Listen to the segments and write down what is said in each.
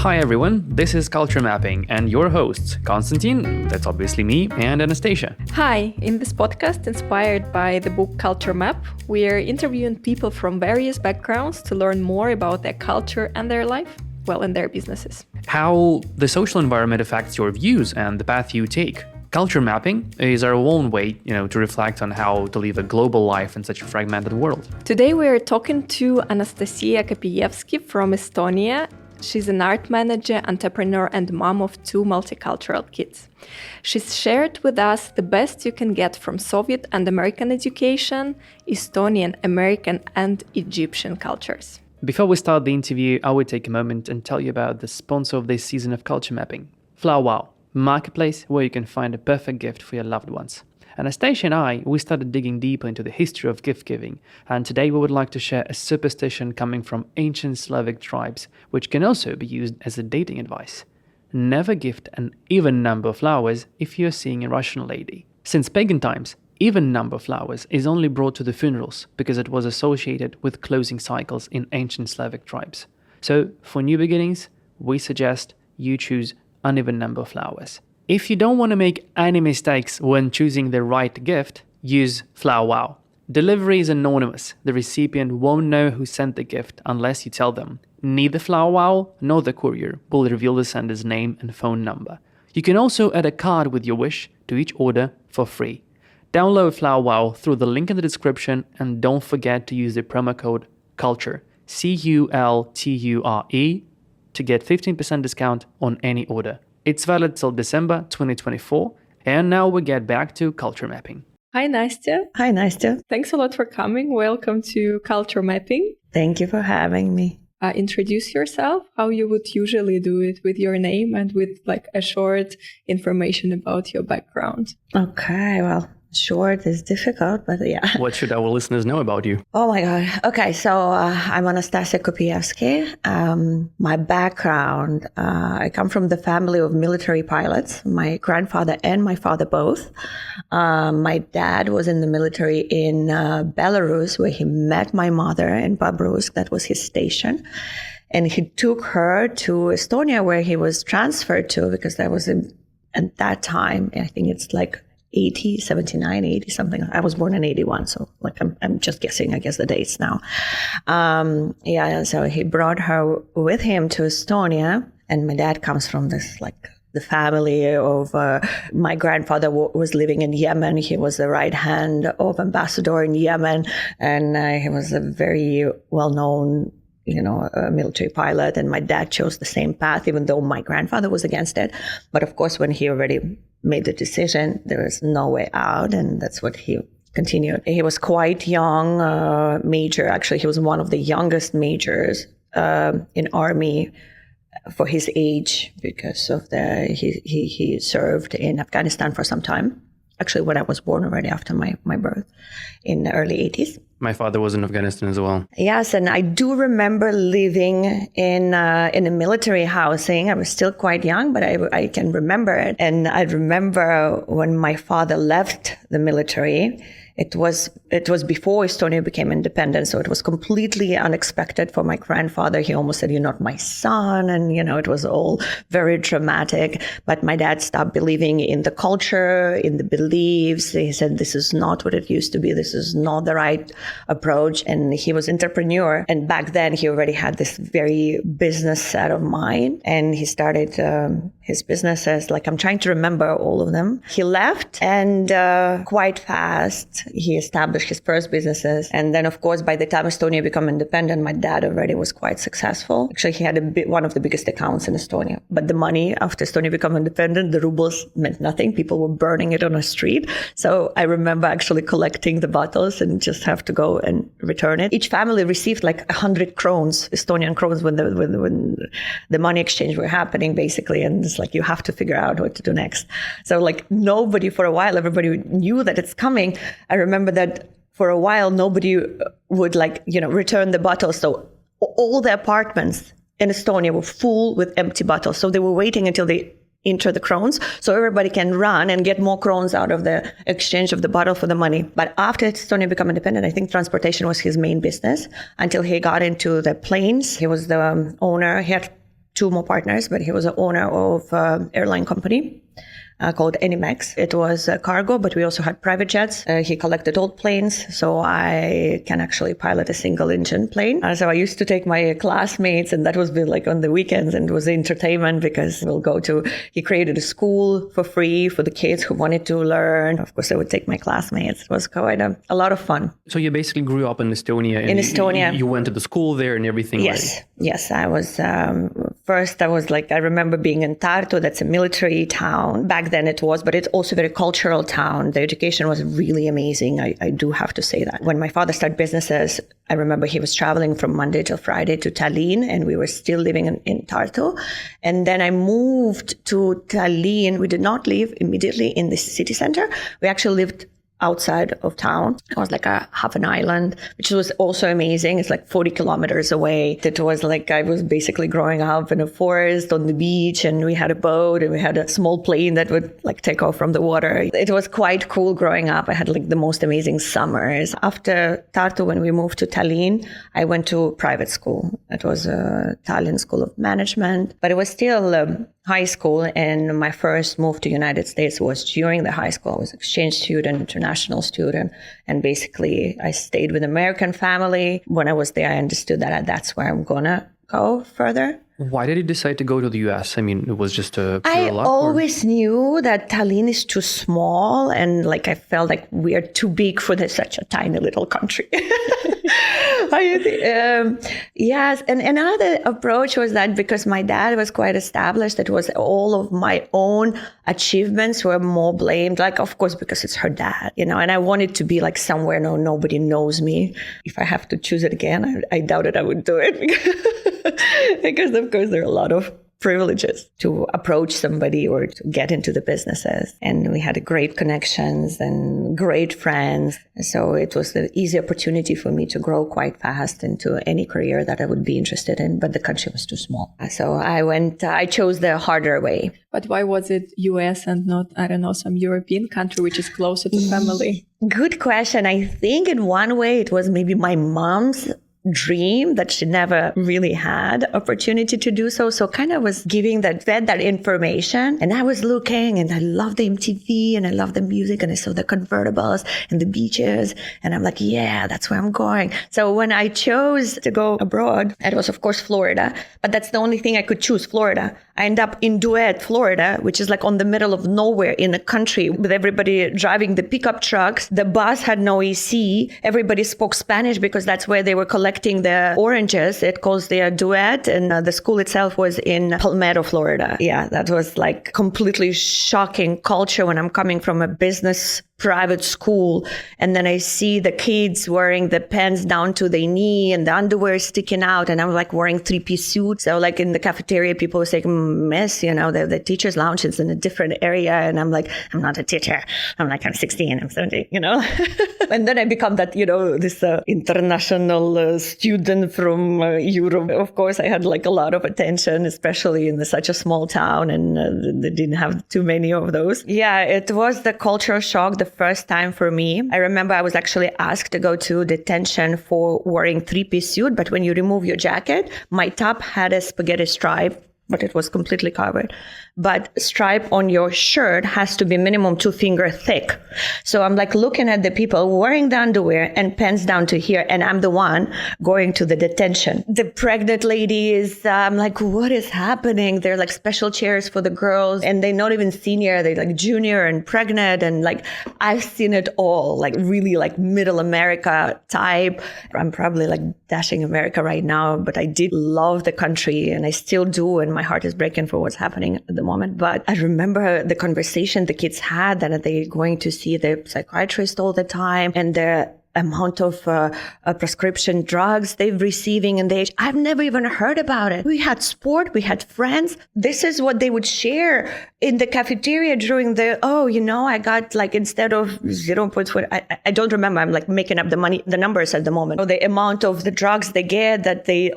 Hi everyone, this is Culture Mapping and your hosts, Konstantin, that's obviously me, and Anastasia. Hi, in this podcast inspired by the book Culture Map, we are interviewing people from various backgrounds to learn more about their culture and their life, and their businesses. How the social environment affects your views and the path you take. Culture mapping is our own way, to reflect on how to live a global life in such a fragmented world. Today we are talking to Anastasia Kopijevski from Estonia. She's an art manager, entrepreneur, and mom of 2 multicultural kids. She's shared with us the best you can get from Soviet and American education, Estonian, American, and Egyptian cultures. Before we start the interview, I would take a moment and tell you about the sponsor of this season of Culture Mapping, Flower Wow, a marketplace where you can find a perfect gift for your loved ones. Anastasia and we started digging deeper into the history of gift giving, and today we would like to share a superstition coming from ancient Slavic tribes, which can also be used as a dating advice. Never gift an even number of flowers if you're seeing a Russian lady. Since pagan times, even number of flowers is only brought to the funerals because it was associated with closing cycles in ancient Slavic tribes. So, for new beginnings, we suggest you choose uneven number of flowers. If you don't want to make any mistakes when choosing the right gift, use Flower Wow. Delivery is anonymous. The recipient won't know who sent the gift unless you tell them. Neither Flower Wow nor the courier will reveal the sender's name and phone number. You can also add a card with your wish to each order for free. Download Flower Wow through the link in the description and don't forget to use the promo code CULTURE, CULTURE, to get 15% discount on any order. It's valid till December 2024. And now we get back to Culture Mapping. Hi, Nastya. Hi, Nastya. Thanks a lot for coming. Welcome to Culture Mapping. Thank you for having me. Introduce yourself, how you would usually do it with your name and with a short information about your background. Okay, well, short is difficult, but yeah. What should our listeners know about you? Oh my God. Okay, so I'm Anastasia Kopijevski. My background, I come from the family of military pilots, my grandfather and my father both. My dad was in the military in Belarus, where he met my mother in Babrusk. That was his station. And he took her to Estonia, where he was transferred to, because that was at that time, I think it's 79, 80 something. I was born in 81, so I'm just guessing, I guess, the dates now. So he brought her with him to Estonia, and my dad comes from this the family of my grandfather was living in Yemen. He was the right hand of ambassador in Yemen, and he was a very well-known military pilot, and my dad chose the same path, even though my grandfather was against it. But of course, when he already made the decision, there was no way out, and that's what he continued. He was quite young, major. Actually, he was one of the youngest majors in army for his age, because of he served in Afghanistan for some time. Actually, when I was born already after my birth in the early 80s. My father was in Afghanistan as well. Yes, and I do remember living in a military housing. I was still quite young, but I can remember it. And I remember when my father left the military, it was before Estonia became independent, so it was completely unexpected for my grandfather. He almost said, "You're not my son," and it was all very dramatic. But my dad stopped believing in the culture, in the beliefs. He said, "This is not what it used to be. This is not the right approach." And he was an entrepreneur, and back then he already had this very business set of mind, and he started his businesses. I'm trying to remember all of them. He left, and quite fast he established his first businesses. And then, of course, by the time Estonia became independent, my dad already was quite successful. Actually, he had one of the biggest accounts in Estonia. But the money after Estonia became independent, the rubles meant nothing. People were burning it on the street. So I remember actually collecting the bottles and just have to go and return it. Each family received 100 krones, Estonian krones, when the money exchange were happening, basically. And it's you have to figure out what to do next. So nobody for a while, everybody knew that it's coming. I remember that for a while, nobody would return the bottles. So all the apartments in Estonia were full with empty bottles. So they were waiting until they enter the krones, so everybody can run and get more krones out of the exchange of the bottle for the money. But after Estonia became independent, I think transportation was his main business until he got into the planes. He was the owner. He had two more partners, but he was the owner of an airline company called Animex. It was cargo, but we also had private jets. He collected old planes, so I can actually pilot a single engine plane. So I used to take my classmates, and that was like on the weekends, and it was entertainment because he created a school for free for the kids who wanted to learn. Of course, I would take my classmates. It was quite a lot of fun. So you basically grew up in Estonia. And in Estonia. You went to the school there and everything. Yes. Right? Yes. I was, I remember being in Tartu. That's a military town. Back then it was, but it's also a very cultural town. The education was really amazing. I do have to say that. When my father started businesses, I remember he was traveling from Monday till Friday to Tallinn, and we were still living in Tartu. And then I moved to Tallinn. We did not live immediately in the city center. We actually lived outside of town. It was like a half an island, which was also amazing. It's like 40 kilometers away. It was like I was basically growing up in a forest on the beach, and we had a boat, and we had a small plane that would like take off from the water. It was quite cool growing up. I had like the most amazing summers. After Tartu, when we moved to Tallinn, I went to private school. It was a Tallinn School of Management, but it was still high school. And my first move to United States was during the high school. I was exchange student, international student. And basically I stayed with an American family. When I was there, I understood that that's where I'm going to go further. Why did you decide to go to the US? I mean, it was just a pure luck? I always knew that Tallinn is too small, and like I felt like we are too big for such a tiny little country. Yes, and another approach was that because my dad was quite established, it was all of my own achievements were more blamed, like of course because it's her dad, and I wanted to be like somewhere nobody knows me. If I have to choose it again, I doubted I would do it because of course there are a lot of privileges to approach somebody or to get into the businesses. And we had great connections and great friends. So it was an easy opportunity for me to grow quite fast into any career that I would be interested in, but the country was too small. So I chose the harder way. But why was it US and not, I don't know, some European country which is closer to family? Good question. I think in one way it was maybe my mom's dream that she never really had opportunity to do so. So kind of was fed that information. And I was looking, and I loved the MTV, and I loved the music, and I saw the convertibles and the beaches. And I'm like, yeah, that's where I'm going. So when I chose to go abroad, it was of course Florida, but that's the only thing I could choose, Florida. I end up in Duet, Florida, which is like on the middle of nowhere in a country with everybody driving the pickup trucks. The bus had no AC. Everybody spoke Spanish because that's where they were collecting the oranges. It calls their Duet, and the school itself was in Palmetto, Florida. Yeah, that was like completely shocking culture when I'm coming from a business private school, and then I see the kids wearing the pants down to their knee and the underwear sticking out, and I'm like wearing 3-piece suits. So like in the cafeteria, people were saying, miss, the teacher's lounge is in a different area, and I'm like, I'm not a teacher. I'm 16, I'm 17, And then I become that, this international student from Europe. Of course, I had like a lot of attention, especially in such a small town, and they didn't have too many of those. Yeah, it was the cultural shock the first time for me. I remember I was actually asked to go to detention for wearing 3-piece suit, but when you remove your jacket, my top had a spaghetti stripe, but it was completely covered. But stripe on your shirt has to be minimum 2 finger thick. So I'm like looking at the people wearing the underwear and pants down to here, and I'm the one going to the detention. The pregnant ladies, I'm like, what is happening? They're like special chairs for the girls, and they're not even senior, they're like junior and pregnant, and like I've seen it all, like really like middle America type. I'm probably like dashing America right now, but I did love the country, and I still do, and my heart is breaking for what's happening at the moment. But I remember the conversation the kids had, that they're going to see the psychiatrist all the time, and the amount of prescription drugs they're receiving in the age. I've never even heard about it. We had sport, we had friends. This is what they would share in the cafeteria during I got like, instead of 0.4, I don't remember. I'm like making up the numbers at the moment. Or the amount of the drugs they get that they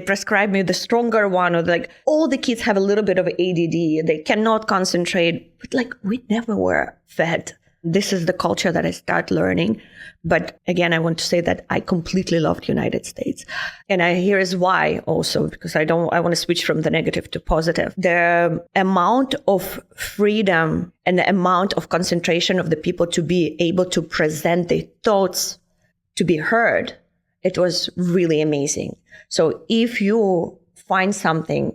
prescribe me the stronger one, or like all the kids have a little bit of ADD. They cannot concentrate, but like we never were fed This is the culture that I start learning. But again, I want to say that I completely loved United States. And here is why also, because I want to switch from the negative to positive. The amount of freedom and the amount of concentration of the people to be able to present their thoughts, to be heard, it was really amazing. So if you find something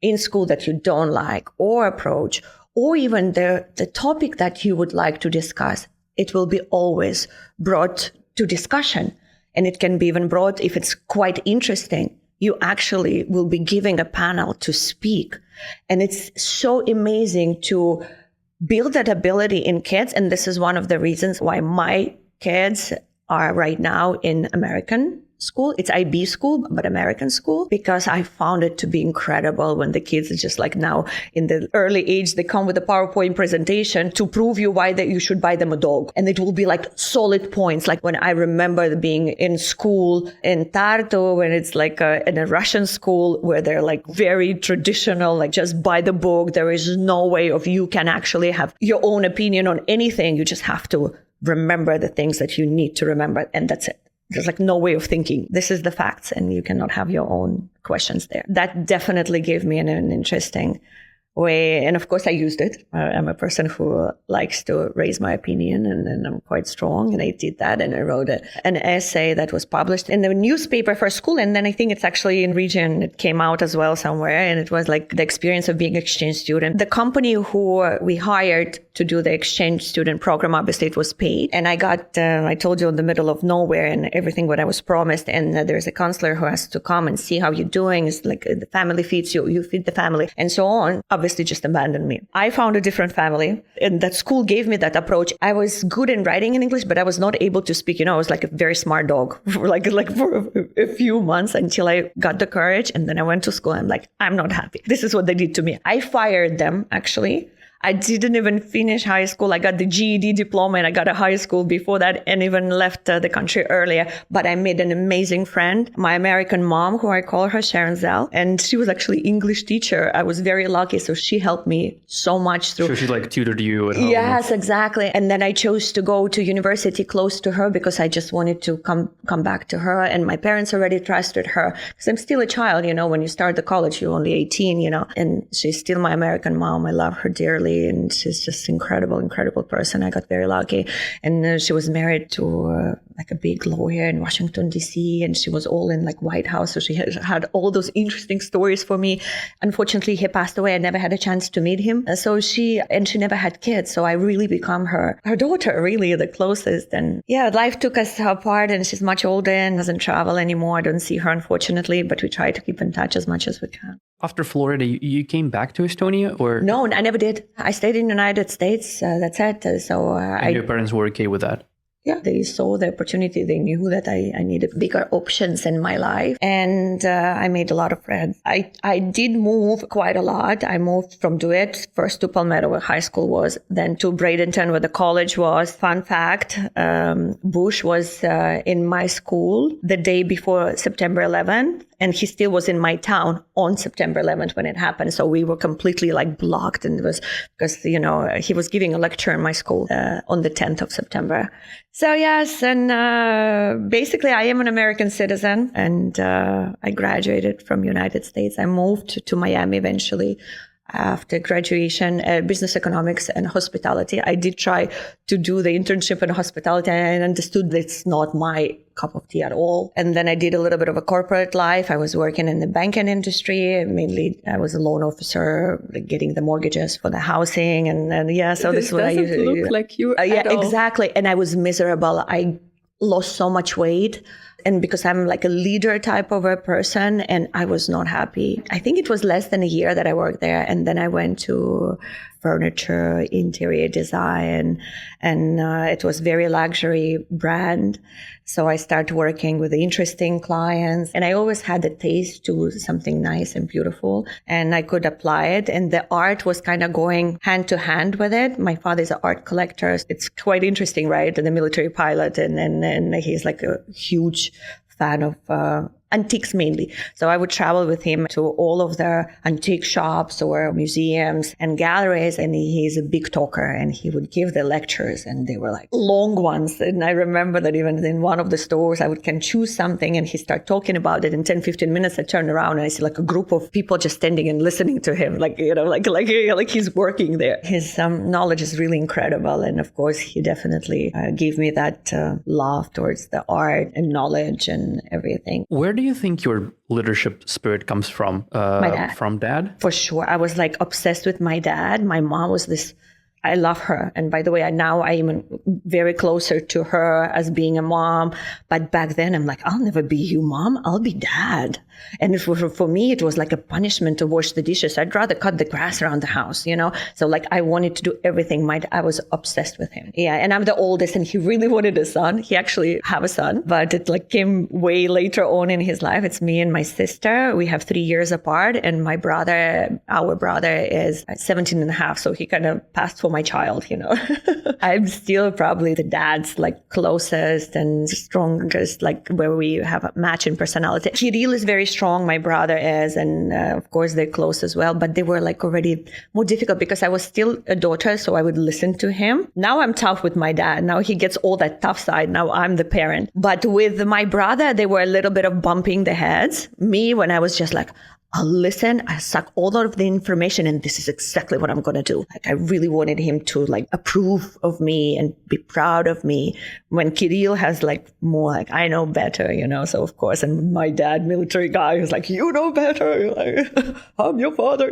in school that you don't like or approach, or even the topic that you would like to discuss, it will be always brought to discussion. And it can be even brought, if it's quite interesting, you actually will be giving a panel to speak. And it's so amazing to build that ability in kids. And this is one of the reasons why my kids are right now in American school. It's IB school, but American school, because I found it to be incredible when the kids are just like now in the early age, they come with a PowerPoint presentation to prove you why that you should buy them a dog. And it will be like solid points. Like when I remember being in school in Tartu, when it's like in a Russian school where they're like very traditional, like just buy the book. There is no way of you can actually have your own opinion on anything. You just have to remember the things that you need to remember. And that's it. There's like no way of thinking. This is the facts, and you cannot have your own questions there. That definitely gave me an interesting way. And of course, I used it. I'm a person who likes to raise my opinion, and I'm quite strong. And I did that. And I wrote an essay that was published in the newspaper for school. And then I think it's actually in region. It came out as well somewhere. And it was like the experience of being an exchange student. The company who we hired to do the exchange student program, obviously it was paid. And I got, I told you, in the middle of nowhere and everything what I was promised. And there's a counselor who has to come and see how you're doing. It's like the family feeds you, you feed the family, and so on. Obviously just abandoned me. I found a different family, and that school gave me that approach. I was good in writing in English, but I was not able to speak. I was like a very smart dog for like for a few months until I got the courage. And then I went to school. I'm like, I'm not happy. This is what they did to me. I fired them, actually. I didn't even finish high school. I got the GED diploma and I got a high school before that, and even left the country earlier. But I made an amazing friend, my American mom, who I call her Sharon Zell. And she was actually English teacher. I was very lucky. So she helped me so much through. So she like tutored you at home. Yes, exactly. And then I chose to go to university close to her because I just wanted to come back to her. And my parents already trusted her because I'm still a child. When you start the college, you're only 18, and she's still my American mom. I love her dearly. And she's just incredible person. I got very lucky. And she was married to like a big lawyer in Washington, D.C. And she was all in like White House. So she had all those interesting stories for me. Unfortunately, he passed away. I never had a chance to meet him. So she never had kids. So I really become her daughter, really the closest. And yeah, life took us apart, and she's much older and doesn't travel anymore. I don't see her, unfortunately, but we try to keep in touch as much as we can. After Florida, you came back to Estonia, or? No, I never did. I stayed in the United States. That's it. So and your parents were okay with that? Yeah, they saw the opportunity. They knew that I needed bigger options in my life. And I made a lot of friends. I did move quite a lot. I moved from Duet, first to Palmetto, where high school was, then to Bradenton, where the college was. Fun fact, Bush was in my school the day before September 11th. And he still was in my town on September 11th when it happened. So we were completely like blocked. And it was because, he was giving a lecture in my school on the 10th of September. So yes, and basically I am an American citizen, and I graduated from United States. I moved to Miami eventually after graduation, business economics and hospitality. I did try to do the internship in hospitality, and I understood that it's not my cup of tea at all. And then I did a little bit of a corporate life. I was working in the banking industry. Mainly, I was a loan officer, like getting the mortgages for the housing. And yeah, so this is what I usually do. Look like you yeah, at all. Exactly. And I was miserable. I lost so much weight. And because I'm like a leader type of a person, and I was not happy. I think it was less than a year that I worked there. And then I went to furniture, interior design, and it was very luxury brand. So I started working with interesting clients, and I always had a taste to something nice and beautiful, and I could apply it. And the art was kind of going hand to hand with it. My father's an art collector. It's quite interesting, right? And a military pilot, and he's like a huge fan of antiques mainly. So I would travel with him to all of the antique shops or museums and galleries. And he's a big talker and he would give the lectures and they were like long ones. And I remember that even in one of the stores, I can choose something and he start talking about it in 10, 15 minutes. I turn around and I see like a group of people just standing and listening to him, like he's working there. His knowledge is really incredible. And of course, he definitely gave me that love towards the art and knowledge and everything. Where do you think your leadership spirit comes from? My dad. From dad? For sure. I was like obsessed with my dad. My mom was this, I love her. And by the way, now I'm very closer to her as being a mom. But back then I'm like, I'll never be you, mom. I'll be dad. And for me, it was like a punishment to wash the dishes. I'd rather cut the grass around the house, So like I wanted to do everything. I was obsessed with him. Yeah. And I'm the oldest and he really wanted a son. He actually have a son, but it like came way later on in his life. It's me and my sister. We have 3 years apart and our brother is 17 and a half. So he kind of passed for my child, I'm still probably the dad's like closest and strongest, like where we have a match in personality. Kirill is very strong, my brother is, and of course they're close as well, but they were like already more difficult because I was still a daughter, so I would listen to him. Now I'm tough with my dad. Now he gets all that tough side. Now I'm the parent. But with my brother, they were a little bit of bumping the heads. Me, when I was just like, I'll listen, I suck all of the information and this is exactly what I'm going to do. Like I really wanted him to like approve of me and be proud of me. When Kirill has like more like, I know better, so of course, and my dad, military guy, who's like, you know better. You're like, I'm your father,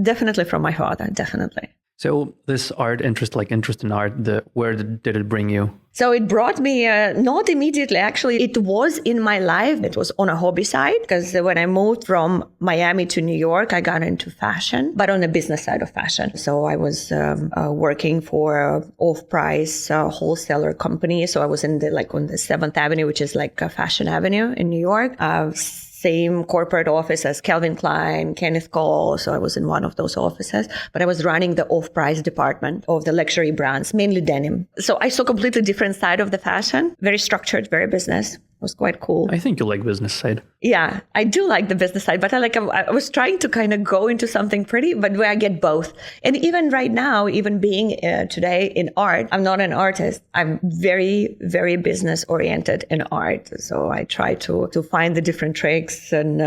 Definitely from my father, definitely. So this interest in art, where did it bring you? So it brought me, not immediately, actually, it was in my life. It was on a hobby side because when I moved from Miami to New York, I got into fashion, but on the business side of fashion. So I was working for off-price wholesaler company. So I was on the 7th Avenue, which is like a Fashion Avenue in New York. Same corporate office as Calvin Klein, Kenneth Cole. So I was in one of those offices, but I was running the off-price department of the luxury brands, mainly denim. So I saw completely different side of the fashion, very structured, very business. It was quite cool. I think you like business side. Yeah, I do like the business side, but I was trying to kind of go into something pretty, but where I get both. And even right now, even being today in art, I'm not an artist. I'm very, very business oriented in art. So I try to find the different tricks and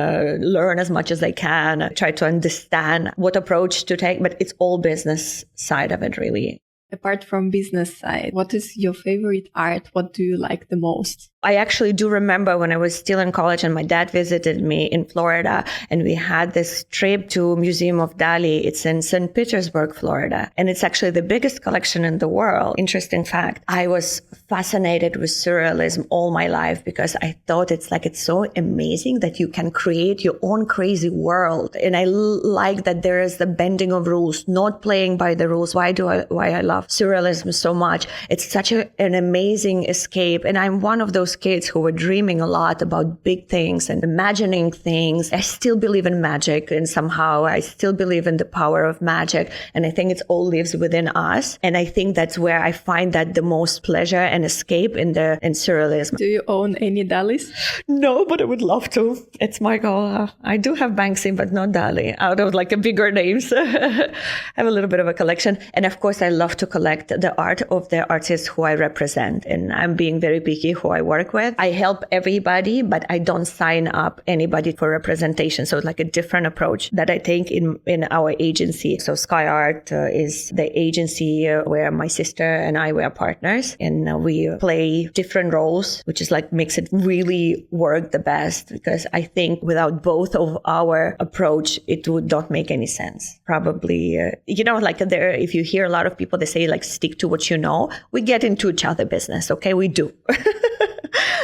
learn as much as I can. I try to understand what approach to take, but it's all business side of it, really. Apart from business side, what is your favorite art? What do you like the most? I actually do remember when I was still in college and my dad visited me in Florida and we had this trip to Museum of Dali. It's in St. Petersburg, Florida. And it's actually the biggest collection in the world. Interesting fact. I was fascinated with surrealism all my life because I thought it's so amazing that you can create your own crazy world. And I like that there is the bending of rules, not playing by the rules. Why I love surrealism so much. It's such an amazing escape. And I'm one of those kids who were dreaming a lot about big things and imagining things. I still believe in magic and somehow I still believe in the power of magic. And I think it all lives within us. And I think that's where I find that the most pleasure and escape in surrealism. Do you own any Dalis? No, but I would love to. It's my goal. I do have Banksy, but not Dali. Out of a bigger names. I have a little bit of a collection. And of course, I love to collect the art of the artists who I represent. And I'm being very picky who I work with. I help everybody, but I don't sign up anybody for representation. So it's like a different approach that I take in our agency. So Skaya Art is the agency where my sister and I were partners. And we play different roles, which is makes it really work the best. Because I think without both of our approach, it would not make any sense. Probably, if you hear a lot of people, they say stick to what you know. We get into each other business. Okay, we do.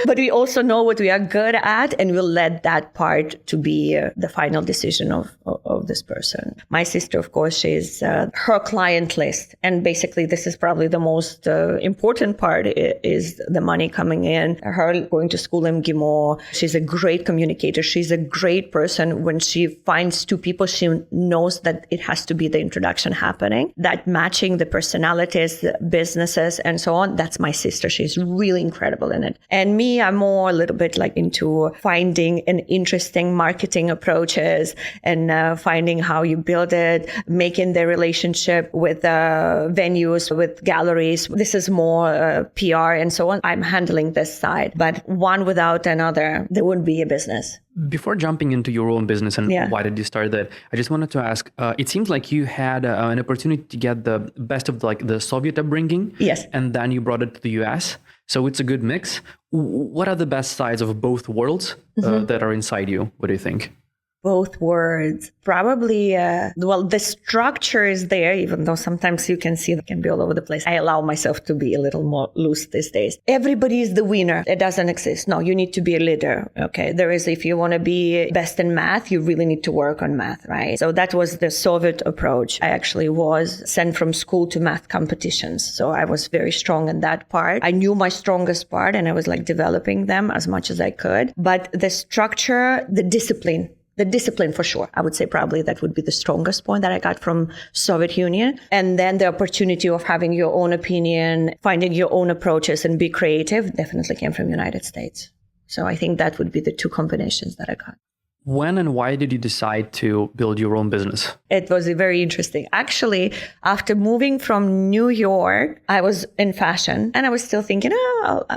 But we also know what we are good at, and we'll let that part to be the final decision of this person. My sister, of course, she's her client list. And basically, this is probably the most important part is the money coming in. Her going to school in Gimo. She's a great communicator. She's a great person. When she finds two people, she knows that it has to be the introduction happening. That matching the personalities, the businesses, and so on. That's my sister. She's really incredible in it. And me, me, I'm more a little bit like into finding an interesting marketing approaches and finding how you build it, making the relationship with venues, with galleries. This is more PR and so on. I'm handling this side, but one without another, there wouldn't be a business. Before jumping into your own business and why did you start that, I just wanted to ask, it seems like you had an opportunity to get the best of like the Soviet upbringing. Yes. And then you brought it to the US. So it's a good mix. What are the best sides of both worlds that are inside you? What do you think? Both words. Probably, the structure is there, even though sometimes you can see it can be all over the place. I allow myself to be a little more loose these days. Everybody is the winner. It doesn't exist. No, you need to be a leader. Okay. There is, if you want to be best in math, you really need to work on math, right? So that was the Soviet approach. I actually was sent from school to math competitions. So I was very strong in that part. I knew my strongest part and I was like developing them as much as I could. But the structure, the discipline for sure. I would say probably that would be the strongest point that I got from Soviet Union. And then the opportunity of having your own opinion, finding your own approaches and be creative definitely came from the United States. So I think that would be the two combinations that I got. When and why did you decide to build your own business? It was very interesting. Actually, after moving from New York, I was in fashion and I was still thinking,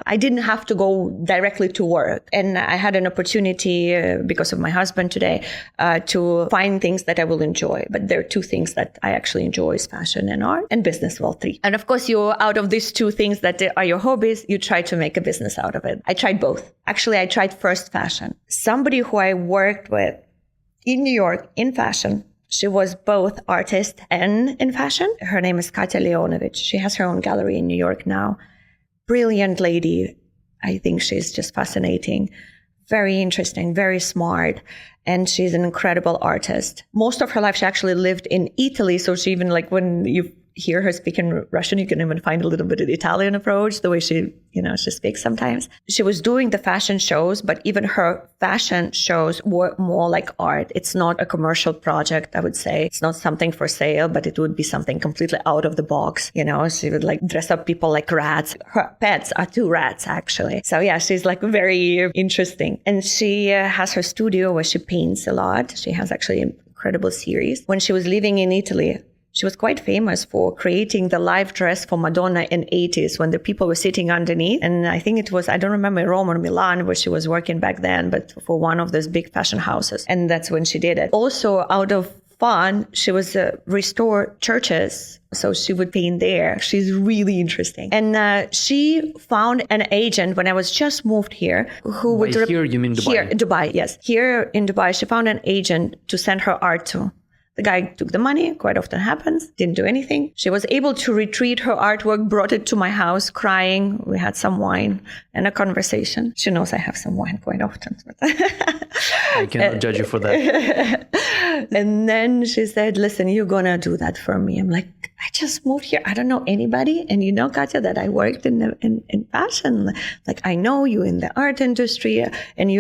I didn't have to go directly to work. And I had an opportunity because of my husband today to find things that I will enjoy. But there are two things that I actually enjoy is fashion and art and business, well, three. And of course, out of these two things that are your hobbies, you try to make a business out of it. I tried both. Actually, I tried first fashion. Somebody who I worked with in New York in fashion. She was both artist and in fashion. Her name is Katya Leonovich. She has her own gallery in New York now. Brilliant lady. I think she's just fascinating. Very interesting, very smart. And she's an incredible artist. Most of her life, she actually lived in Italy. So she even like when you hear her speaking Russian, you can even find a little bit of the Italian approach, the way she speaks sometimes. She was doing the fashion shows, but even her fashion shows were more like art. It's not a commercial project, I would say. It's not something for sale, but it would be something completely out of the box. She would like dress up people like rats. Her pets are 2 rats, actually. So yeah, she's like very interesting. And she has her studio where she paints a lot. She has actually an incredible series. When she was living in Italy, she was quite famous for creating the live dress for Madonna in 80s when the people were sitting underneath. And I think it was, I don't remember Rome or Milan where she was working back then, but for one of those big fashion houses. And that's when she did it. Also, out of fun, she was restore churches. So she would paint there. She's really interesting. And she found an agent when I was just moved here who would... By here, you mean Dubai? Here, in Dubai, yes. Here in Dubai, she found an agent to send her art to. The guy took the money, quite often happens, didn't do anything. She was able to retrieve her artwork, brought it to my house, crying. We had some wine and a conversation. She knows I have some wine quite often. I cannot judge you for that. And then she said, listen, you're going to do that for me. I'm like, I just moved here. I don't know anybody. And you know, Katya, that I worked in fashion. Like, I know you in the art industry and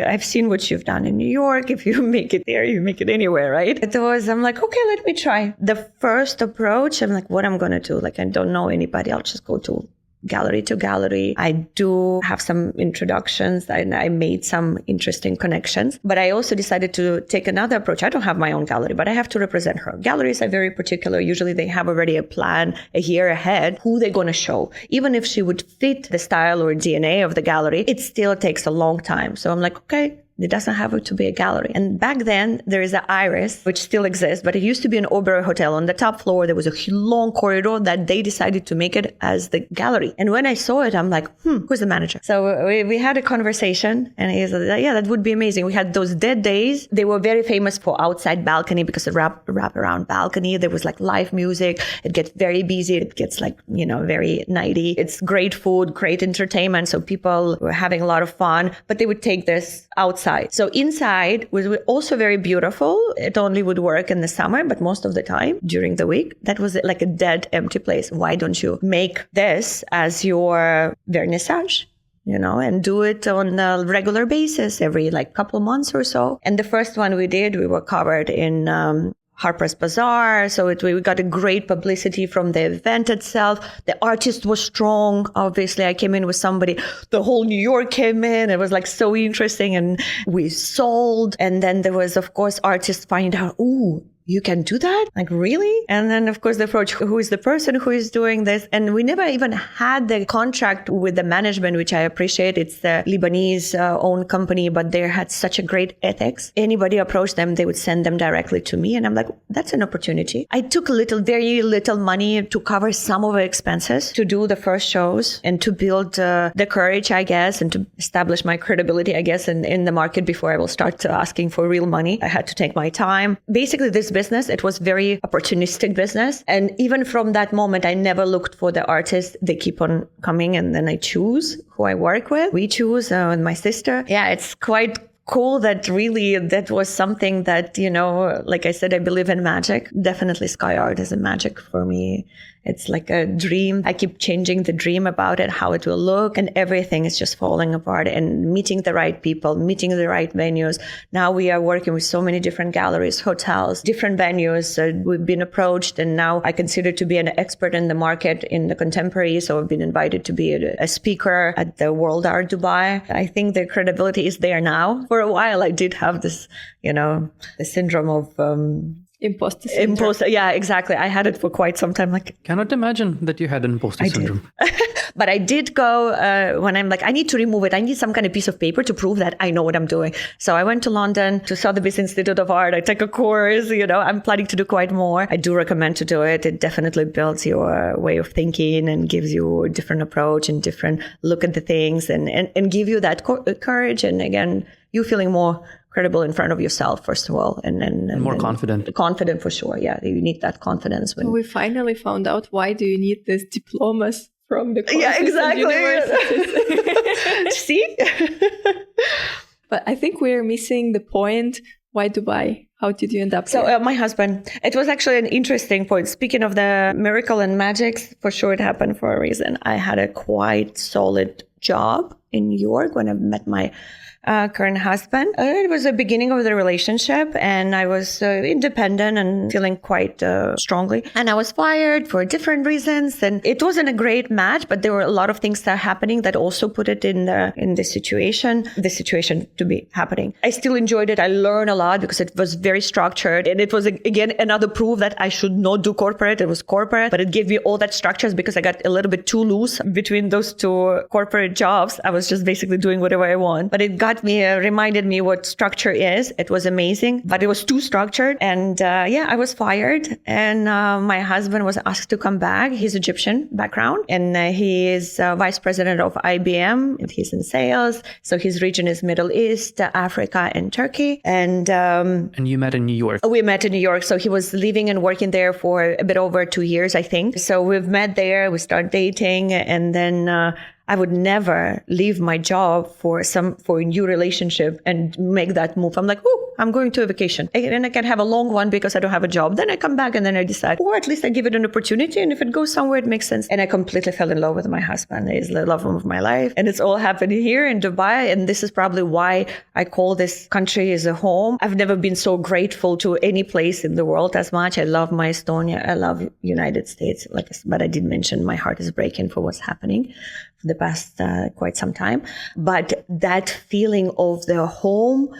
I've seen what you've done in New York. If you make it there, you make it anywhere, right? I'm like, okay, let me try. The first approach, I'm like, what I'm going to do? Like, I don't know anybody. I'll just go to gallery. I do have some introductions and I made some interesting connections, but I also decided to take another approach. I don't have my own gallery, but I have to represent her. Galleries are very particular. Usually they have already a plan a year ahead, who they're going to show. Even if she would fit the style or DNA of the gallery, it still takes a long time. So I'm like, okay, it doesn't have to be a gallery. And back then, there is an Iris, which still exists, but it used to be an Oberoi hotel. On the top floor, there was a long corridor that they decided to make it as the gallery. And when I saw it, I'm like, who's the manager? So we had a conversation and he said, yeah, that would be amazing. We had those dead days. They were very famous for outside balcony because the wrap around balcony, there was like live music. It gets very busy. It gets like, very nighty. It's great food, great entertainment. So people were having a lot of fun, but they would take this outside. So inside was also very beautiful. It only would work in the summer, but most of the time during the week, that was like a dead, empty place. Why don't you make this as your vernissage? And do it on a regular basis every couple of months or so. And the first one we did, we were covered in Harper's Bazaar. So we got a great publicity from the event itself. The artist was strong. Obviously, I came in with somebody. The whole New York came in. It was like so interesting. And we sold. And then there was, of course, artists find out, ooh, you can do that? Like, really? And then, of course, the approach, who is the person who is doing this? And we never even had the contract with the management, which I appreciate. It's the Lebanese owned company, but they had such a great ethics. Anybody approached them, they would send them directly to me. And I'm like, that's an opportunity. I took very little money to cover some of the expenses to do the first shows and to build the courage, I guess, and to establish my credibility, I guess, in the market before I will start asking for real money. I had to take my time. Basically, this business, it was very opportunistic business. And even from that moment, I never looked for the artists. They keep on coming and then I choose who I work with. We choose with my sister. Yeah, it's quite cool that really that was something that, like I said, I believe in magic. Definitely Skaya Art is a magic for me. It's like a dream. I keep changing the dream about it, how it will look, and everything is just falling apart and meeting the right people, meeting the right venues. Now we are working with so many different galleries, hotels, different venues. We've been approached and now I consider to be an expert in the market in the contemporary. So I've been invited to be a speaker at the World Art Dubai. I think the credibility is there now. For a while, I did have this, the syndrome of, Imposter syndrome. Yeah, exactly. I had it for quite some time. Cannot imagine that you had imposter syndrome. But I did go when I'm like, I need to remove it. I need some kind of piece of paper to prove that I know what I'm doing. So I went to London to Sotheby's Institute of Art. I took a course, I'm planning to do quite more. I do recommend to do it. It definitely builds your way of thinking and gives you a different approach and different look at the things and give you that courage. And again, you feeling more credible in front of yourself, first of all, and more confident. Confident for sure. Yeah, you need that confidence. So we finally found out why do you need these diplomas from the courses and universities. See? But I think we're missing the point. Why Dubai? How did you end up here? So my husband, it was actually an interesting point. Speaking of the miracle and magics, for sure it happened for a reason. I had a quite solid job in New York when I met my current husband. It was the beginning of the relationship and I was independent and feeling quite strongly. And I was fired for different reasons and it wasn't a great match, but there were a lot of things that are happening that also put it in the situation to be happening. I still enjoyed it. I learned a lot because it was very structured and it was again another proof that I should not do corporate. It was corporate, but it gave me all that structures because I got a little bit too loose between those two corporate jobs. I was just basically doing whatever I want, but it reminded me what structure is. It was amazing, but it was too structured. And I was fired. And my husband was asked to come back. He's Egyptian background, and he is vice president of IBM. And he's in sales. So his region is Middle East, Africa, and Turkey. And you met in New York. We met in New York. So he was living and working there for a bit over 2 years, I think. So we've met there. We started dating, and then I would never leave my job for a new relationship and make that move. I'm like, oh, I'm going to a vacation. And I can have a long one because I don't have a job. Then I come back and then I decide, or at least I give it an opportunity. And if it goes somewhere, it makes sense. And I completely fell in love with my husband. He's the love of my life. And it's all happened here in Dubai. And this is probably why I call this country as a home. I've never been so grateful to any place in the world as much. I love my Estonia. I love United States. But I did mention my heart is breaking for what's happening for the past quite some time. But that feeling of the home,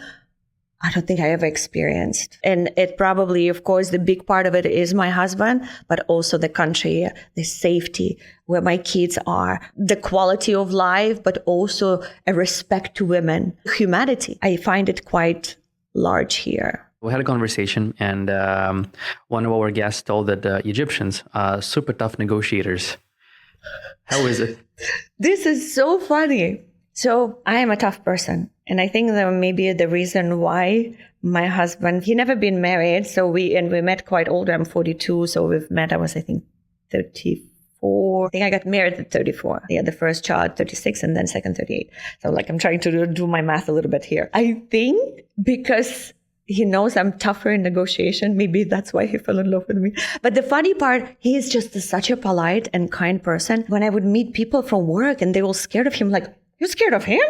I don't think I ever experienced. And it probably, of course, the big part of it is my husband, but also the country, the safety, where my kids are, the quality of life, but also a respect to women, humanity. I find it quite large here. We had a conversation and one of our guests told that Egyptians are super tough negotiators. How is it? This is so funny. So I am a tough person. And I think that maybe the reason why my husband, he never been married. So we met quite older. I'm 42. So we've met, I was, I think, 34. I think I got married at 34. Yeah, the first child, 36, and then second, 38. So I'm trying to do my math a little bit here. I think because he knows I'm tougher in negotiation. Maybe that's why he fell in love with me. But the funny part, he is just such a polite and kind person. When I would meet people from work and they were scared of him, like, you're scared of him?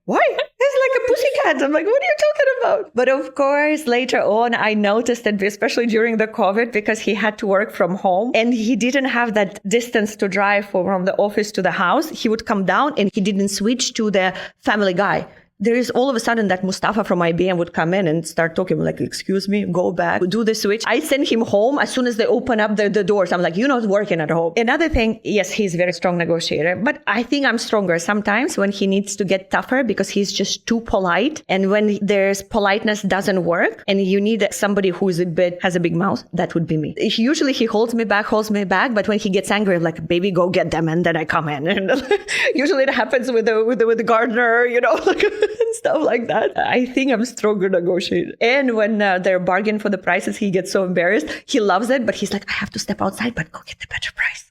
Why? It's like a pussycat. I'm like, what are you talking about? But of course, later on, I noticed that, especially during the COVID, because he had to work from home and he didn't have that distance to drive from the office to the house, he would come down and he didn't switch to the Family Guy. There is all of a sudden that Mustafa from IBM would come in and start talking like, excuse me, go back, do the switch. I send him home as soon as they open up the doors. I'm like, you're not working at home. Another thing, yes, he's a very strong negotiator, but I think I'm stronger sometimes when he needs to get tougher because he's just too polite. And when there's politeness doesn't work and you need somebody who's has a big mouth, that would be me. Usually he holds me back. But when he gets angry, I'm like, baby, go get them. And then I come in. And usually it happens with the gardener, and stuff like that. I think I'm stronger negotiator. And when they're bargain for the prices, he gets so embarrassed. He loves it, but he's like, I have to step outside, but go get the better price.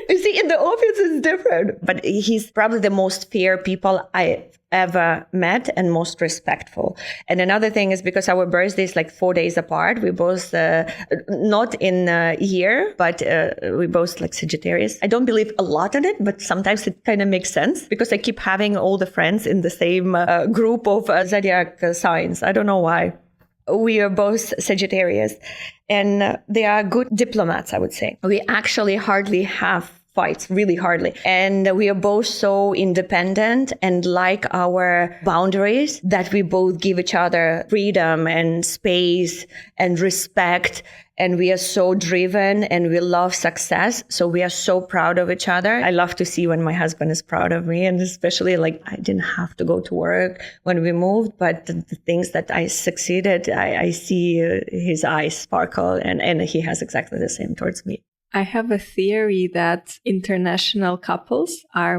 You see, in the office, it's different. But he's probably the most fair people I ever met and most respectful. And another thing is because our birthday is like 4 days apart. We both, not in a year, but we both like Sagittarius. I don't believe a lot in it, but sometimes it kind of makes sense because I keep having all the friends in the same group of zodiac signs. I don't know why. We are both Sagittarius and they are good diplomats, I would say. We actually hardly have fights, really hardly. And we are both so independent and like our boundaries that we both give each other freedom and space and respect. And we are so driven and we love success. So we are so proud of each other. I love to see when my husband is proud of me. And especially like I didn't have to go to work when we moved, but the things that I succeeded, I see his eyes sparkle and he has exactly the same towards me. I have a theory that international couples are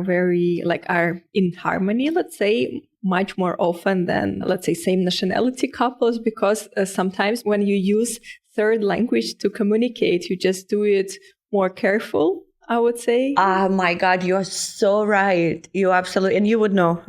are in harmony, let's say, much more often than, let's say, same nationality couples, because sometimes when you use third language to communicate, you just do it more careful, I would say. Oh my God, you're so right. You absolutely, and you would know.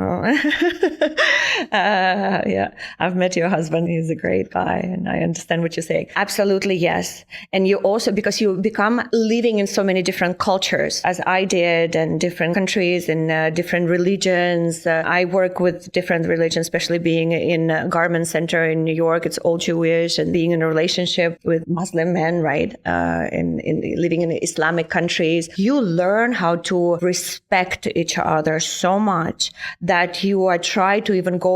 Yeah, I've met your husband. He's a great guy and I understand what you're saying. Absolutely, yes. And you also, because you become living in so many different cultures as I did and different countries and different religions. I work with different religions, especially being in a garment center in New York. It's all Jewish and being in a relationship with Muslim men, right? And living in Islamic countries. You learn how to respect each other so much that you are trying to even go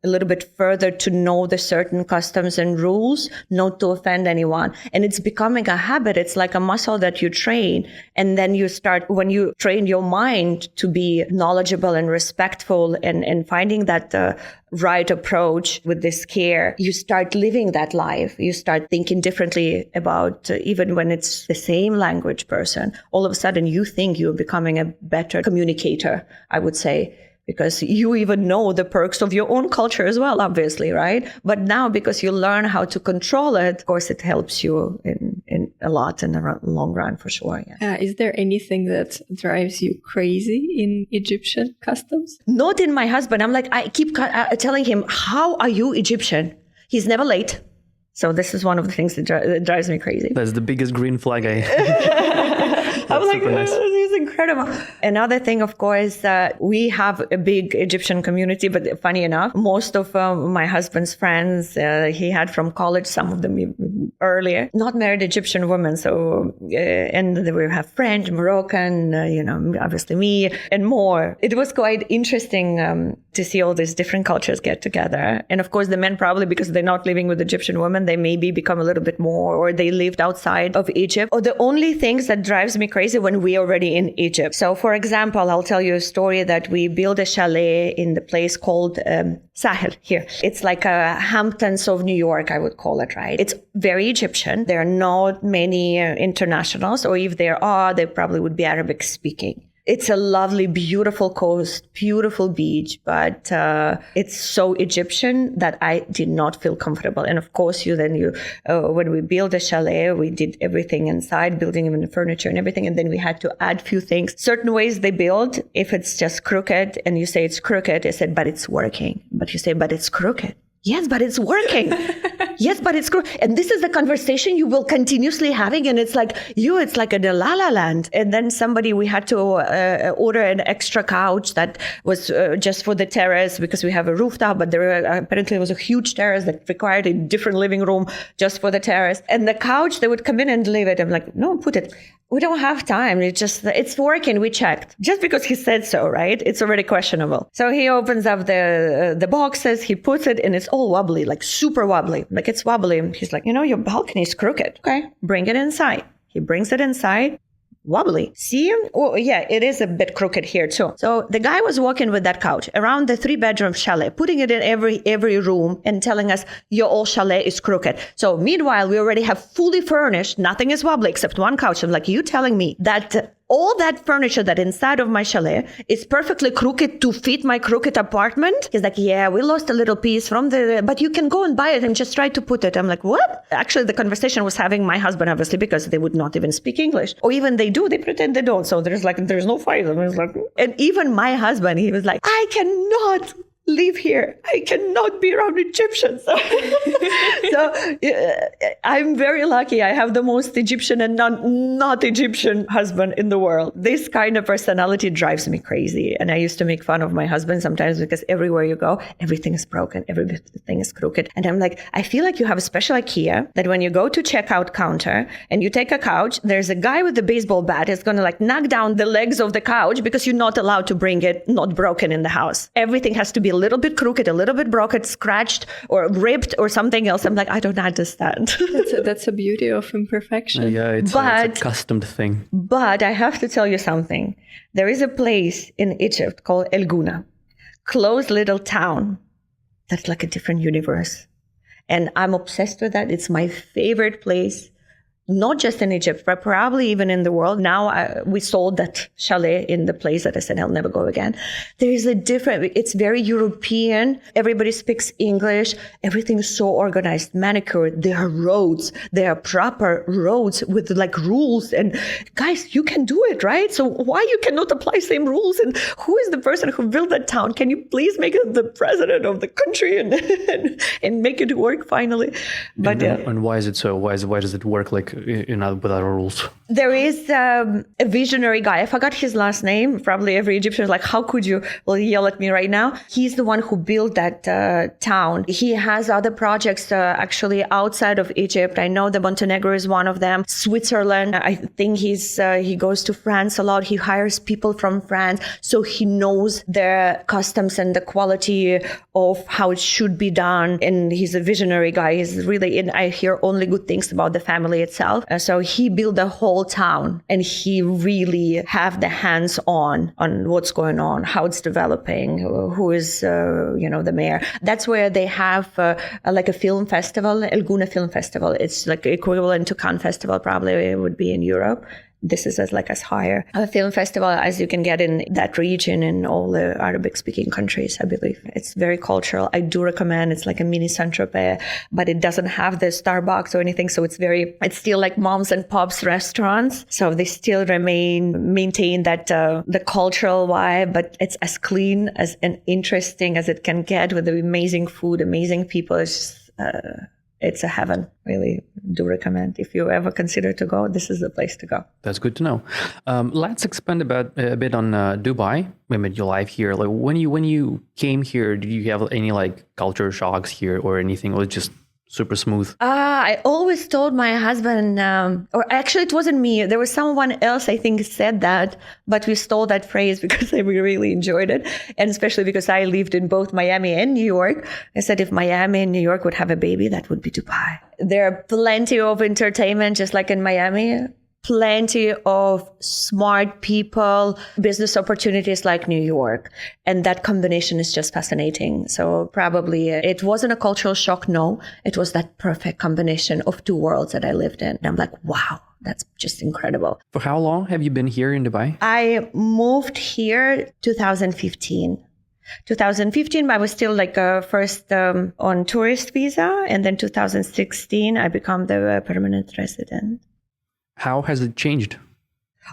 a little bit further to know the certain customs and rules, not to offend anyone. And it's becoming a habit. It's like a muscle that you train. And then you start, when you train your mind to be knowledgeable and respectful and finding that right approach with this care, you start living that life. You start thinking differently about even when it's the same language person. All of a sudden you think you're becoming a better communicator, I would say. Because you even know the perks of your own culture as well, obviously, right? But now because you learn how to control it, of course, it helps you in a lot in the long run, for sure. Yeah. Is there anything that drives you crazy in Egyptian customs? Not in my husband. I'm like, I keep telling him, how are you Egyptian? He's never late. So this is one of the things that drives me crazy. That's the biggest green flag I'm like, nice. This is incredible. Another thing, of course, we have a big Egyptian community, but funny enough, most of my husband's friends, he had from college, some of them earlier, not married Egyptian women. So, and we have French, Moroccan, obviously me and more. It was quite interesting to see all these different cultures get together. And of course, the men probably, because they're not living with Egyptian women, they maybe become a little bit more, or they lived outside of Egypt. Or the only things that drives me crazy when we're already in Egypt. So for example, I'll tell you a story that we built a chalet in the place called Sahel here. It's like a Hamptons of New York, I would call it, right? It's very Egyptian. There are not many internationals, or if there are, they probably would be Arabic speaking. It's a lovely, beautiful coast, beautiful beach, but it's so Egyptian that I did not feel comfortable. And of course, when we built a chalet, we did everything inside, building even the furniture and everything. And then we had to add few things. Certain ways they build, if it's just crooked and you say it's crooked, I said, but it's working. But you say, but it's crooked. Yes, but it's working. Yes, but it's and this is the conversation you will continuously having, and it's like it's like a La La Land. And then we had to order an extra couch that was just for the terrace because we have a rooftop, but there apparently was a huge terrace that required a different living room just for the terrace. And the couch, they would come in and leave it. I'm like, no, put it. We don't have time. It's working. We checked. Just because he said so, right? It's already questionable. So he opens up the boxes, he puts it, and it's all wobbly, like super wobbly. Like it's wobbly. He's like, your balcony is crooked. Okay, bring it inside. He brings it inside. Wobbly. See? Oh, yeah, it is a bit crooked here too. So the guy was walking with that couch around the 3-bedroom chalet, putting it in every room and telling us your whole chalet is crooked. So meanwhile, we already have fully furnished. Nothing is wobbly except one couch. I'm like, you telling me that all that furniture that inside of my chalet is perfectly crooked to fit my crooked apartment? He's like, yeah, we lost a little piece but you can go and buy it and just try to put it. I'm like, what? Actually, the conversation was having my husband, obviously, because they would not even speak English. Or even they do, they pretend they don't. So there's no fight. And even my husband, he was like, I cannot live here. I cannot be around Egyptians. So I'm very lucky. I have the most Egyptian and not Egyptian husband in the world. This kind of personality drives me crazy. And I used to make fun of my husband sometimes because everywhere you go, everything is broken. Everything is crooked. And I'm like, I feel like you have a special IKEA that when you go to checkout counter and you take a couch, there's a guy with a baseball bat is going to knock down the legs of the couch because you're not allowed to bring it not broken in the house. Everything has to be a little bit crooked, a little bit broken, scratched or ripped or something else. I'm like, I don't understand. That's a beauty of imperfection. Yeah, it's a custom thing. But I have to tell you something. There is a place in Egypt called El Guna, closed little town. That's like a different universe. And I'm obsessed with that. It's my favorite place. Not just in Egypt, but probably even in the world. Now we sold that chalet in the place that I said I'll never go again. There is it's very European. Everybody speaks English. Everything is so organized, manicured. There are roads. There are proper roads with rules. And guys, you can do it, right? So why you cannot apply same rules? And who is the person who built that town? Can you please make it the president of the country and make it work finally? But and why is it so? Why does it work without rules? There is a visionary guy. I forgot his last name. Probably every Egyptian is like, how could you? Well, yell at me right now. He's the one who built that town. He has other projects actually outside of Egypt. I know that Montenegro is one of them. Switzerland. I think he goes to France a lot. He hires people from France. So he knows their customs and the quality of how it should be done. And he's a visionary guy. He's really, and I hear only good things about the family itself. So he built the whole town and he really have the hands on what's going on, how it's developing, who is, the mayor. That's where they have a film festival, El Guna Film Festival. It's like equivalent to Cannes Festival, probably it would be in Europe. This is as higher a film festival as you can get in that region in all the Arabic speaking countries, I believe. It's very cultural. I do recommend. It's like a mini Saint-Tropez, but it doesn't have the Starbucks or anything. So it's still like moms and pops restaurants. So they still maintain that, the cultural vibe, but it's as clean and interesting as it can get with the amazing food, amazing people. It's a heaven. Really do recommend. If you ever consider to go, this is the place to go. That's good to know. Let's expand a bit on Dubai. Maybe your life here. Like when you came here, did you have any culture shocks here or anything? Or just super smooth? I always told my husband, or actually it wasn't me. There was someone else, I think, said that, but we stole that phrase because we really enjoyed it. And especially because I lived in both Miami and New York. I said, if Miami and New York would have a baby, that would be Dubai. There are plenty of entertainment, just like in Miami. Plenty of smart people, business opportunities like New York. And that combination is just fascinating. So probably it wasn't a cultural shock. No, it was that perfect combination of two worlds that I lived in. And I'm like, wow, that's just incredible. For how long have you been here in Dubai? I moved here 2015. 2015, I was still first on tourist visa. And then 2016, I became the permanent resident. How has it changed?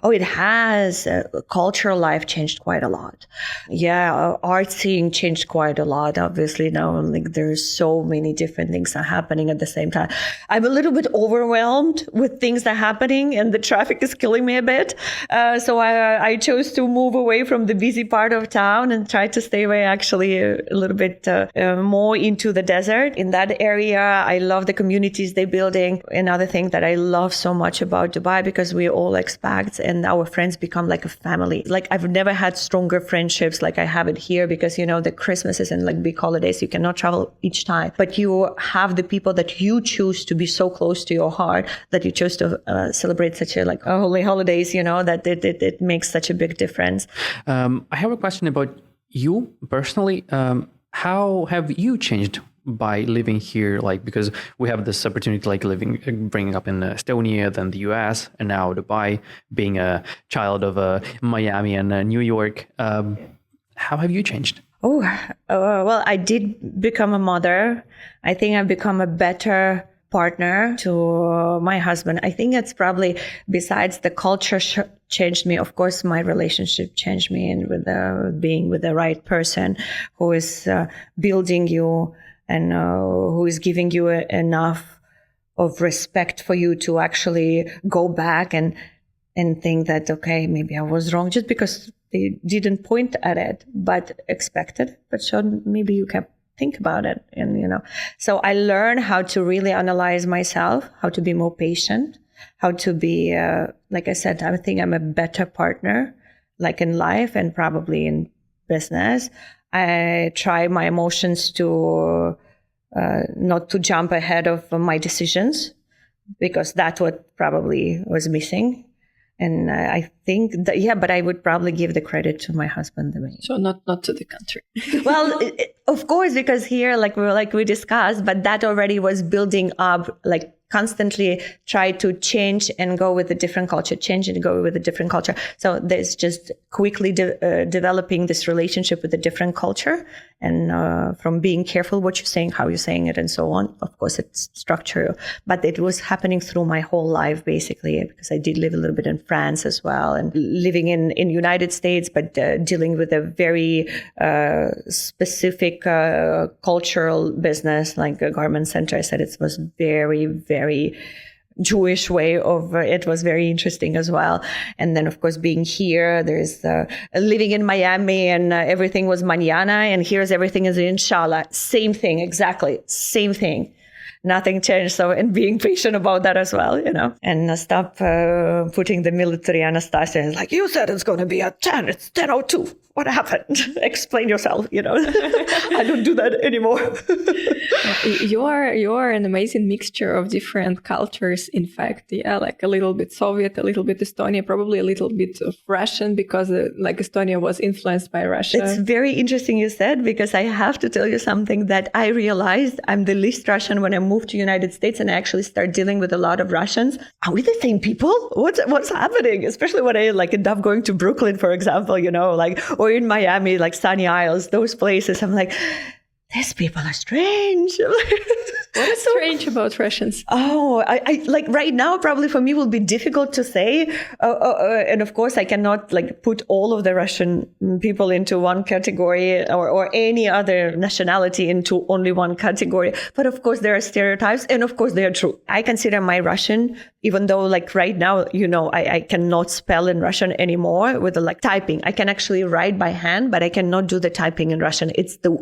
Oh, it has. Cultural life changed quite a lot. Yeah, art scene changed quite a lot. Obviously, now like there's so many different things that are happening at the same time. I'm a little bit overwhelmed with things that are happening, and the traffic is killing me a bit. So I chose to move away from the busy part of town and try to stay away actually a little bit more into the desert. In that area, I love the communities they're building. Another thing that I love so much about Dubai, because we're all expats and our friends become like a family. Like I've never had stronger friendships like I have it here, because, you know, the Christmases and like big holidays, you cannot travel each time, but you have the people that you choose to be so close to your heart that you chose to celebrate such a like holy holidays, you know, that it makes such a big difference. I have a question about you personally. How have you changed by living here? Like, because we have this opportunity, like bringing up in Estonia, then the US, and now Dubai, being a child of Miami and New York. How have you changed? Well, I did become a mother. I think I've become a better partner to my husband. I think it's probably, besides the culture changed me, of course, my relationship changed me, and with being with the right person who is building you and who is giving you enough of respect for you to actually go back and think that, okay, maybe I was wrong, just because they didn't point at it, but expected, but showed maybe you can think about it. And, you know, so I learned how to really analyze myself, how to be more patient, how to be, like I said, I think I'm a better partner, like in life and probably in business. I try my emotions to not to jump ahead of my decisions, because that's what probably was missing. And I think that, yeah, but I would probably give the credit to my husband. So not to the country. Well, of course, because here, like we discussed, but that already was building up, like constantly try to change and go with a different culture, change and go with a different culture. So there's just quickly developing this relationship with a different culture, and from being careful what you're saying, how you're saying it, and so on. Of course, it's structural, but it was happening through my whole life, basically, because I did live a little bit in France as well, and living in United States, but dealing with a very specific cultural business, like a garment center. I said it was very, very Jewish way of it was very interesting as well. And then, of course, being here, there's living in Miami, and everything was mañana, and here's everything is inshallah. Same thing, exactly, same thing. Nothing changed. So, and being patient about that as well, you know, and stop putting the military Anastasia. It's like, you said it's going to be at 10, it's 10:02. What happened? Explain yourself, you know. I don't do that anymore. You are an amazing mixture of different cultures. In fact, yeah, like a little bit Soviet, a little bit Estonia, probably a little bit of Russian, because like Estonia was influenced by Russia. It's very interesting you said, because I have to tell you something that I realized I'm the least Russian when I moved to United States, and I actually start dealing with a lot of Russians. Are we the same people? What's happening? Especially when I like end up going to Brooklyn, for example, you know, like, or in Miami, like Sunny Isles, those places. I'm like, these people are strange. What is strange about Russians? Oh, I like right now, probably for me will be difficult to say. And of course, I cannot like put all of the Russian people into one category, or any other nationality into only one category. But of course, there are stereotypes, and of course, they are true. I consider my Russian, even though like right now, you know, I cannot spell in Russian anymore with the like typing. I can actually write by hand, but I cannot do the typing in Russian. It's the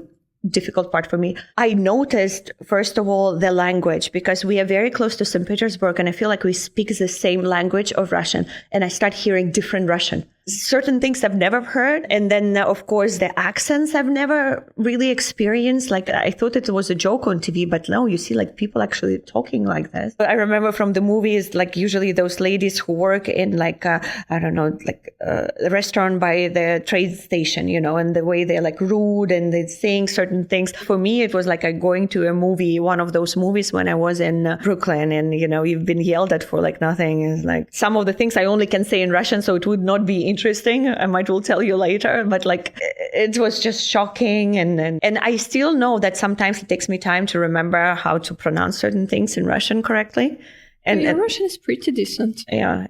difficult part for me. I noticed, first of all, the language, because we are very close to St. Petersburg, and I feel like we speak the same language of Russian, and I start hearing different Russian. Certain things I've never heard. And then, of course, the accents I've never really experienced. Like, I thought it was a joke on TV, but no, you see like people actually talking like this. I remember from the movies, like usually those ladies who work in like, I don't know, like a restaurant by the train station, you know, and the way they're like rude and they're saying certain things. For me, it was like going to a movie, one of those movies when I was in Brooklyn, and, you know, you've been yelled at for like nothing. It's like some of the things I only can say in Russian, so it would not be interesting. I might will tell you later, but like it was just shocking. And I still know that sometimes it takes me time to remember how to pronounce certain things in Russian correctly. And your Russian is pretty decent. Yeah.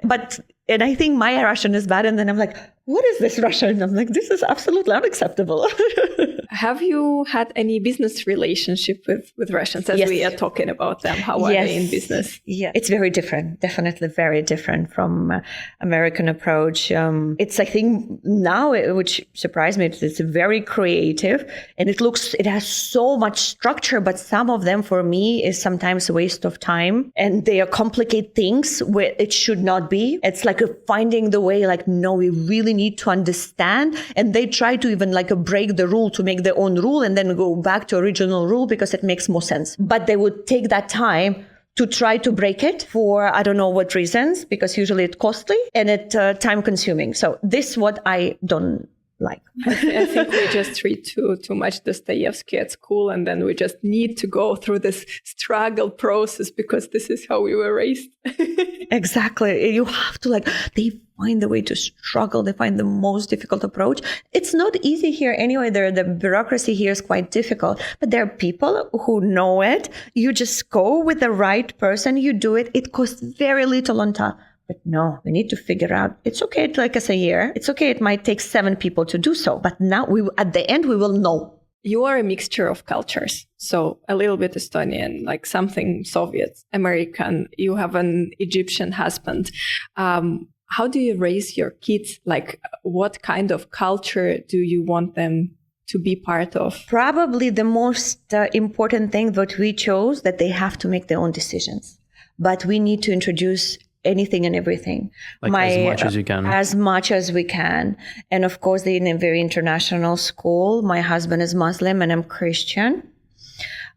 And I think my Russian is bad. And then I'm like, what is this Russian? And I'm like, this is absolutely unacceptable. Have you had any business relationship with Russians as we are talking about them? How are they in business? Yeah, it's very different. Definitely very different from American approach. It's, I think now, which surprised me, it's very creative and it has so much structure, but some of them for me is sometimes a waste of time and they complicate things where it should not be. It's like finding the way, like, no, we really need to understand. And they try to even break the rule to make their own rule and then go back to original rule because it makes more sense. But they would take that time to try to break it for I don't know what reasons, because usually it's costly and it's time consuming. So this is what I don't like. I think we just read too much Dostoevsky at school, and then we just need to go through this struggle process because this is how we were raised. Exactly. You have to they find the way to struggle. They find the most difficult approach. It's not easy here anyway. The bureaucracy here is quite difficult, but there are people who know it. You just go with the right person. You do it. It costs very little on top. But no, we need to figure out, it's okay to take us a year. It's okay. It might take 7 people to do so. But now at the end, we will know. You are a mixture of cultures. So a little bit Estonian, something Soviet, American. You have an Egyptian husband. How do you raise your kids? What kind of culture do you want them to be part of? Probably the most important thing that we chose, that they have to make their own decisions. But we need to introduce anything and everything. As much as you can. As much as we can. And of course, they're in a very international school. My husband is Muslim and I'm Christian.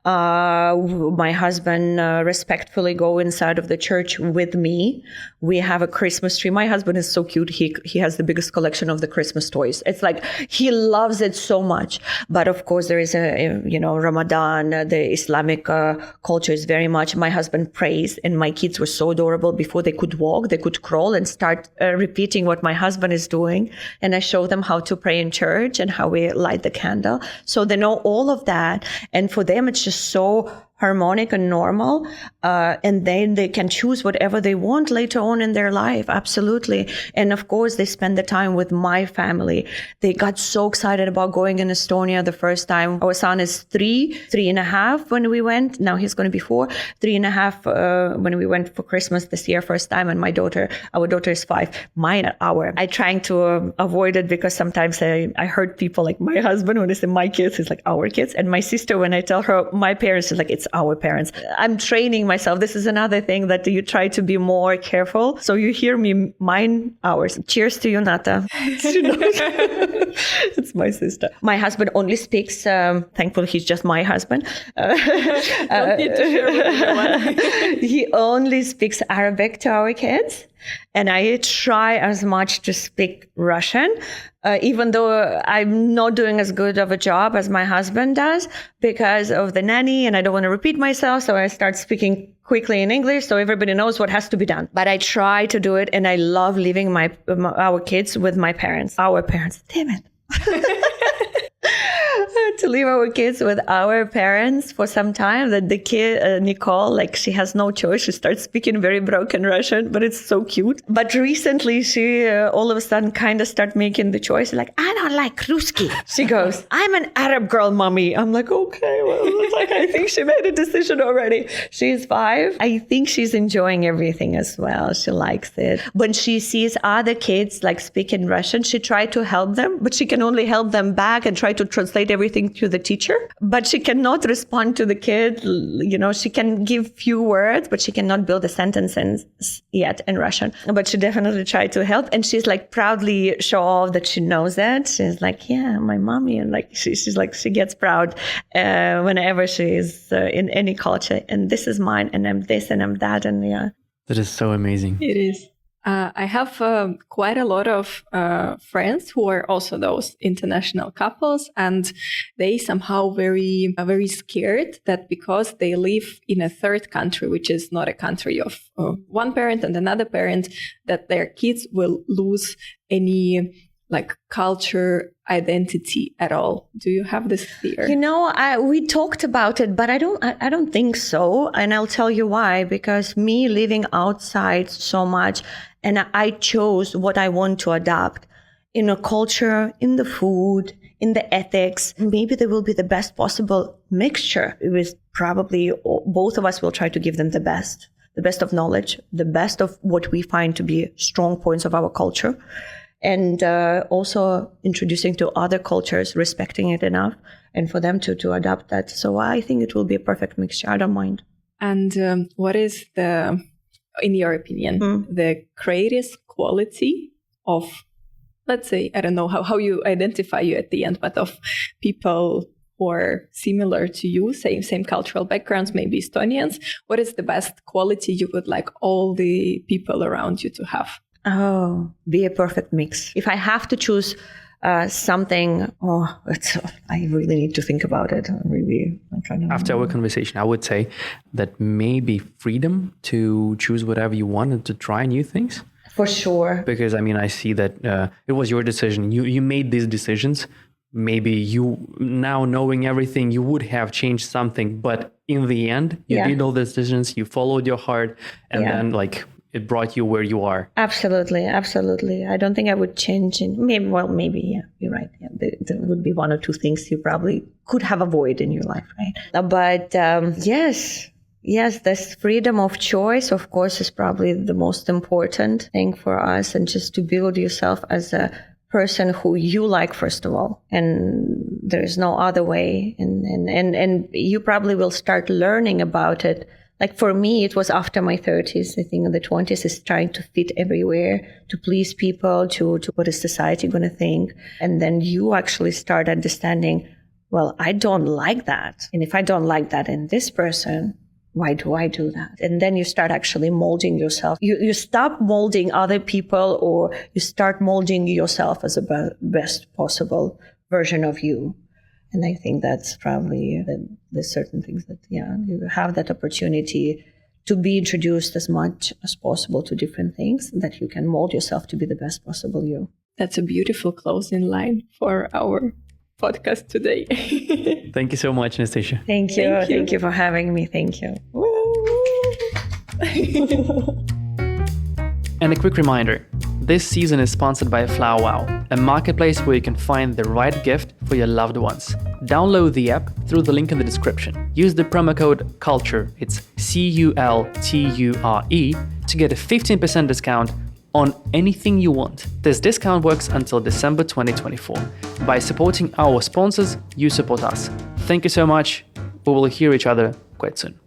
My husband respectfully go inside of the church with me. We have a Christmas tree. My husband is so cute. He has the biggest collection of the Christmas toys. It's he loves it so much. But of course, there is Ramadan. The Islamic culture is very much. My husband prays, and my kids were so adorable. Before they could walk, they could crawl and start repeating what my husband is doing. And I show them how to pray in church and how we light the candle. So they know all of that. And for them, it's just so harmonic and normal, and then they can choose whatever they want later on in their life. Absolutely. And of course, they spend the time with my family. They got so excited about going in Estonia the first time. Our son is 3.5 when we went. Now he's going to be 4, 3.5 when we went for Christmas this year, first time. And our daughter is 5. Mine, our. I trying to avoid it because sometimes I hurt people, like my husband, when they say my kids, it's like our kids. And my sister, when I tell her my parents, is like, it's our parents. I'm training myself. This is another thing that you try to be more careful. So you hear me, mine, ours. Cheers to you, Nata. It's my sister. My husband only speaks, thankfully he's just my husband. Don't need to share with everyone. He only speaks Arabic to our kids. And I try as much to speak Russian, even though I'm not doing as good of a job as my husband does because of the nanny, and I don't want to repeat myself. So I start speaking quickly in English so everybody knows what has to be done. But I try to do it, and I love leaving our kids with my parents. Our parents. Damn it. To leave our kids with our parents for some time. That the kid, Nicole, she has no choice. She starts speaking very broken Russian, but it's so cute. But recently she all of a sudden kind of start making the choice, I don't like Ruski. She goes, I'm an Arab girl, mommy. I'm like, okay, well, I think she made a decision already. She's 5. I think she's enjoying everything as well. She likes it. When she sees other kids speaking Russian, she tries to help them, but she can only help them back and try to translate everything to the teacher, but she cannot respond to the kid. She can give few words, but she cannot build a sentence yet in Russian. But she definitely tried to help. And she's proudly show off that she knows it. She's like, yeah, my mommy. And she gets proud whenever she is in any culture. And this is mine. And I'm this and I'm that. And yeah. That is so amazing. It is. I have quite a lot of friends who are also those international couples, and they somehow very scared that because they live in a third country, which is not a country of one parent and another parent, that their kids will lose any like culture identity at all? Do you have this fear? We talked about it, but I don't think so. And I'll tell you why. Because me living outside so much, and I chose what I want to adapt in a culture, in the food, in the ethics. Maybe there will be the best possible mixture. It was probably both of us will try to give them the best of knowledge, the best of what we find to be strong points of our culture. And also introducing to other cultures, respecting it enough, and for them to adapt that. So I think it will be a perfect mixture. I don't mind. And what is in your opinion, the greatest quality of, let's say, I don't know how you identify you at the end, but of people who are similar to you, same cultural backgrounds, maybe Estonians? What is the best quality you would like all the people around you to have? Oh, be a perfect mix. If I have to choose something, I really need to think about it. After our conversation, I would say that maybe freedom to choose whatever you want and to try new things. For sure. Because, I see that it was your decision. You made these decisions. Maybe you, now knowing everything, you would have changed something. But in the end, you did all the decisions, you followed your heart, and then it brought you where you are. Absolutely. I don't think I would change it. Maybe, you're right. Yeah, there would be one or two things you probably could have avoided in your life, right? But yes, this freedom of choice, of course, is probably the most important thing for us, and just to build yourself as a person who you like, first of all, and there is no other way. And you probably will start learning about it. Like for me, it was after my 30s. I think in the 20s is trying to fit everywhere, to please people, to what is society going to think. And then you actually start understanding, well, I don't like that. And if I don't like that in this person, why do I do that? And then you start actually molding yourself. You stop molding other people, or you start molding yourself as a best possible version of you. And I think that's probably the certain things that, you have that opportunity to be introduced as much as possible to different things, that you can mold yourself to be the best possible you. That's a beautiful closing line for our podcast today. Thank you so much, Anastasia. Thank you. Thank you for having me. Thank you. And a quick reminder, this season is sponsored by Flower Wow, a marketplace where you can find the right gift for your loved ones. Download the app through the link in the description. Use the promo code CULTURE, it's CULTURE, to get a 15% discount on anything you want. This discount works until December 2024. By supporting our sponsors, you support us. Thank you so much. We will hear each other quite soon.